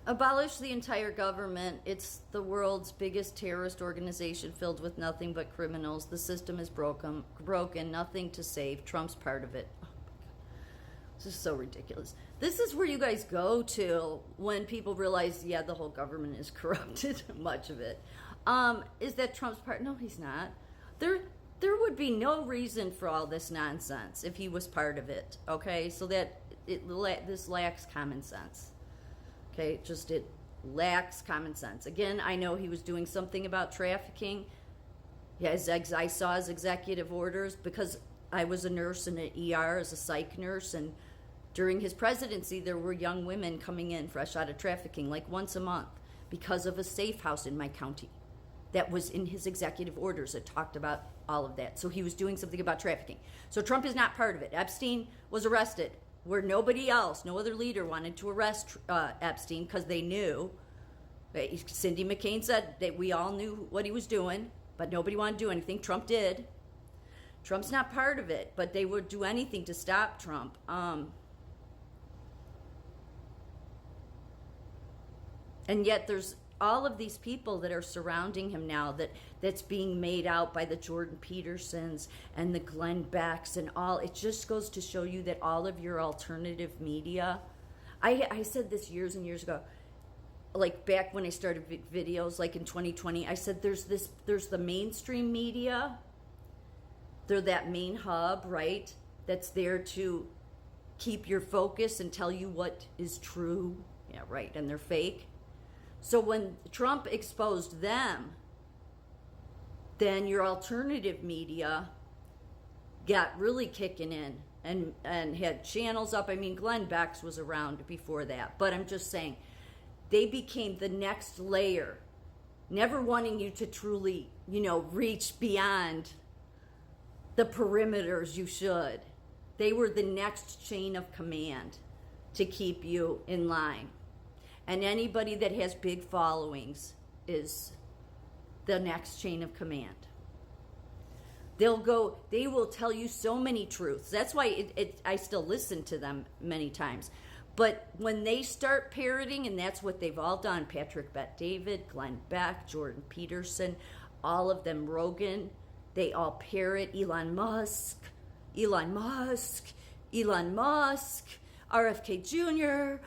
Abolish the entire government. It's the world's biggest terrorist organization filled with nothing but criminals. The system is broken, nothing to save. Trump's part of it. Oh my God. This is so ridiculous. This is where you guys go to when people realize, yeah, the whole government is corrupted, much of it. Is that Trump's part? No, he's not. There would be no reason for all this nonsense if he was part of it, okay? So that this lacks common sense. Okay, just it lacks common sense. Again, I know he was doing something about trafficking. Yeah, I saw his executive orders because I was a nurse in an ER as a psych nurse, and during his presidency, there were young women coming in fresh out of trafficking, like once a month, because of a safe house in my county. That was in his executive orders. It talked about all of that. So he was doing something about trafficking. So Trump is not part of it. Epstein was arrested where nobody else, no other leader wanted to arrest Epstein because they knew. Cindy McCain said that we all knew what he was doing, but nobody wanted to do anything. Trump did. Trump's not part of it, but they would do anything to stop Trump. And yet there's all of these people that are surrounding him now that's being made out by the Jordan Petersons and the Glenn Becks and all. It just goes to show you that all of your alternative media, I said this years and years ago, like back when I started videos, like in 2020, I said there's the mainstream media. They're that main hub, right? That's there to keep your focus and tell you what is true. Yeah, right. And they're fake. So when Trump exposed them, then your alternative media got really kicking in and had channels up. I mean, Glenn Beck's was around before that. But I'm just saying, they became the next layer, never wanting you to truly, reach beyond the perimeters you should. They were the next chain of command to keep you in line. And anybody that has big followings is the next chain of command. They will tell you so many truths. That's why I still listen to them many times. But when they start parroting, and that's what they've all done, Patrick Bet-David, Glenn Beck, Jordan Peterson, all of them, Rogan, they all parrot Elon Musk, RFK Jr.,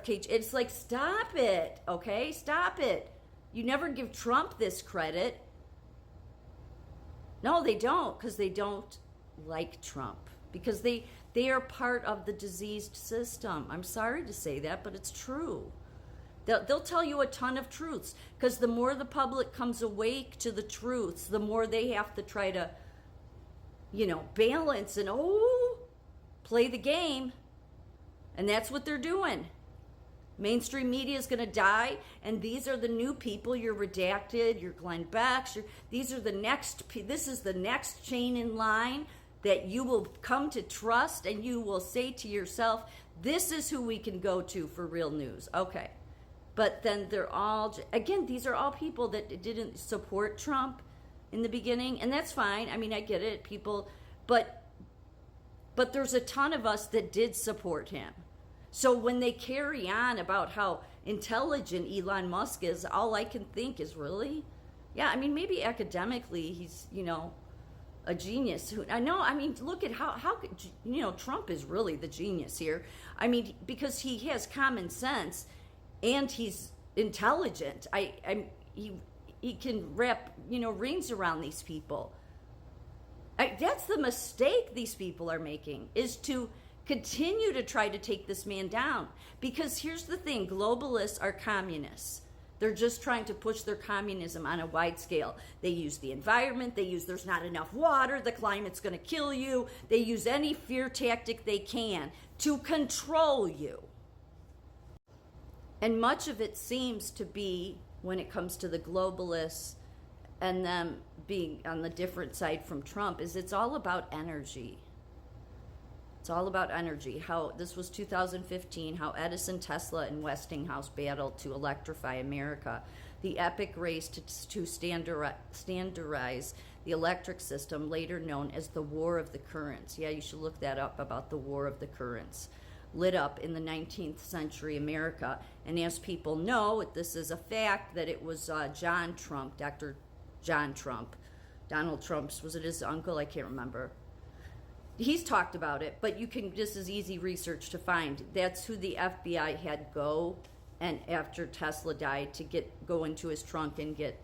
it's like, stop it, okay? Stop it. You never give Trump this credit. No, they don't, because they don't like Trump. Because they are part of the diseased system. I'm sorry to say that, but it's true. They'll tell you a ton of truths, because the more the public comes awake to the truths, the more they have to try to, balance and, play the game. And that's what they're doing. Mainstream media is going to die, and these are the new people. You're redacted, you're Glenn Beck's. This is the next chain in line that you will come to trust, and you will say to yourself, this is who we can go to for real news. Okay. But then these are all people that didn't support Trump in the beginning, and that's fine. I mean, I get it, people, but there's a ton of us that did support him. So when they carry on about how intelligent Elon Musk is, all I can think is, really? Yeah, I mean, maybe academically he's, a genius. Look at how Trump is really the genius here. I mean, because he has common sense and he's intelligent. He can wrap, rings around these people. That's the mistake these people are making, is to continue to try to take this man down. Because here's the thing, globalists are communists. They're just trying to push their communism on a wide scale. They use the environment, there's not enough water, the climate's going to kill you. They use any fear tactic they can to control you. And much of it seems to be, when it comes to the globalists and them being on the different side from Trump, is it's all about energy. It's all about energy. How this was 2015, how Edison, Tesla, and Westinghouse battled to electrify America. The epic race to standardize the electric system, later known as the War of the Currents. Yeah, you should look that up, about the War of the Currents. lit up in the 19th century America. And as people know, this is a fact, that it was John Trump, Dr. John Trump, Donald Trump's, was it his uncle? I can't remember. He's talked about it, but you can, this is easy research to find. That's who the FBI had go, and after Tesla died, to go into his trunk and get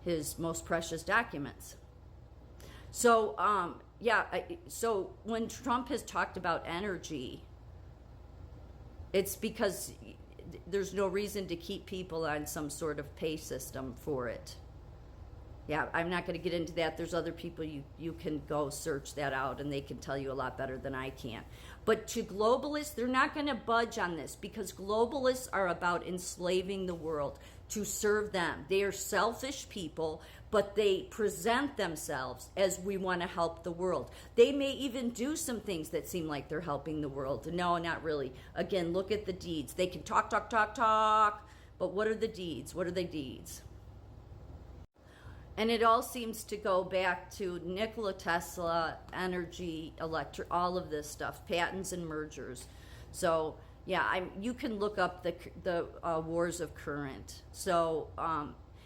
his most precious documents. So, so when Trump has talked about energy, it's because there's no reason to keep people on some sort of pay system for it. Yeah, I'm not going to get into that. There's other people you can go search that out, and they can tell you a lot better than I can. But to globalists, they're not going to budge on this, because globalists are about enslaving the world to serve them. They are selfish people, but they present themselves as we want to help the world. They may even do some things that seem like they're helping the world. No, not really. Again, look at the deeds. They can talk, but what are the deeds? What are the deeds? And it all seems to go back to Nikola Tesla, energy, all of this stuff, patents and mergers. So yeah, you can look up the wars of current. So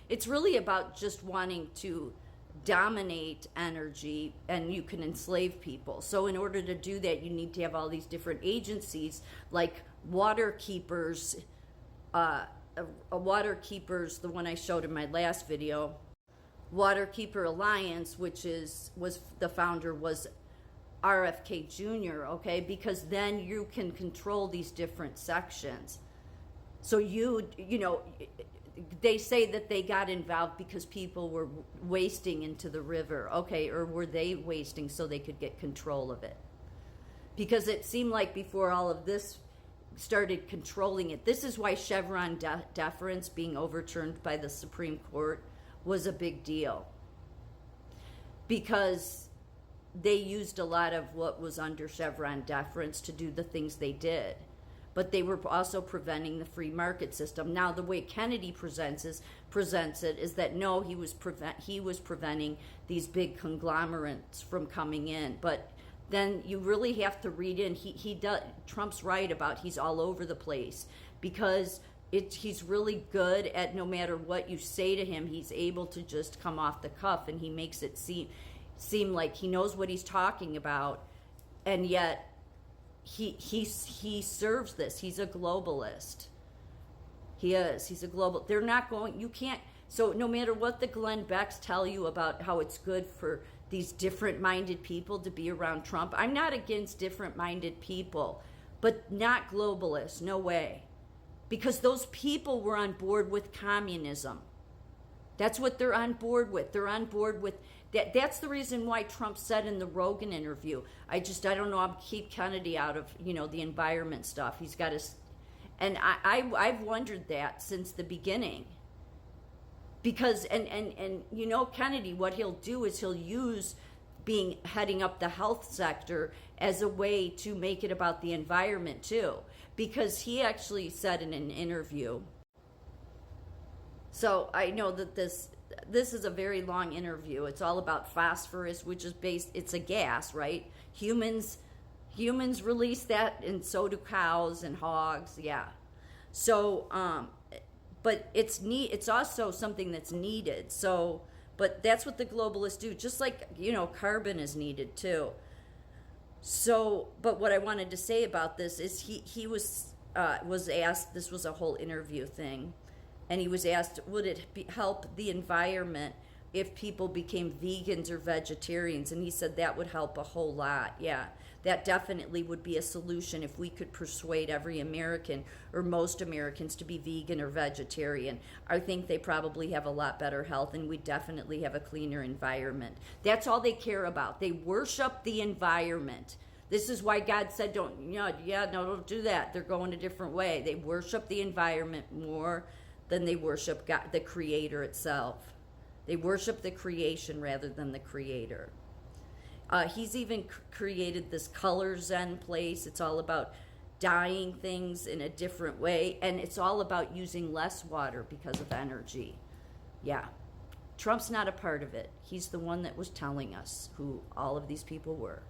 it's really about just wanting to dominate energy, and you can enslave people. So in order to do that, you need to have all these different agencies, like water keepers, water keepers, the one I showed in my last video, Waterkeeper Alliance, was the founder was RFK Jr., okay? Because then you can control these different sections. So you know, they say that they got involved because people were wasting into the river, okay? Or were they wasting so they could get control of it? Because it seemed like before all of this started controlling it, this is why Chevron deference being overturned by the Supreme Court was a big deal, because they used a lot of what was under Chevron deference to do the things they did, but they were also preventing the free market system. Now, the way Kennedy presents it is that no, he was preventing these big conglomerates from coming in. But then you really have to read in. Trump's right about he's all over the place, because he's really good at, no matter what you say to him, he's able to just come off the cuff, and he makes it seem like he knows what he's talking about, and yet he serves this. He's a globalist. He's a global. They're not going. You can't. So no matter what the Glenn Becks tell you about how it's good for these different-minded people to be around Trump, I'm not against different-minded people, but not globalists. No way. Because those people were on board with communism. That's what they're on board with. They're on board with that. That's the reason why Trump said in the Rogan interview, I don't know, I'll keep Kennedy out of, the environment stuff. He's got his, and I've wondered that since the beginning. Because, and Kennedy, what he'll do is he'll use heading up the health sector as a way to make it about the environment too. Because he actually said in an interview, so I know that this is a very long interview. It's all about phosphorus, which is it's a gas, right? Humans release that, and so do cows and hogs, yeah. So, but it's also something that's needed. So, but that's what the globalists do, just like, carbon is needed too. So, but what I wanted to say about this is he was asked, this was a whole interview thing, and he was asked, would it help the environment if people became vegans or vegetarians? And he said that would help a whole lot. Yeah, that definitely would be a solution if we could persuade every American or most Americans to be vegan or vegetarian. I think they probably have a lot better health, and we definitely have a cleaner environment. That's all they care about. They worship the environment. This is why God said, don't do that. They're going a different way. They worship the environment more than they worship God, the Creator itself. They worship the creation rather than the Creator. He's even created this color zen place. It's all about dyeing things in a different way, and it's all about using less water because of energy. Yeah. Trump's not a part of it. He's the one that was telling us who all of these people were.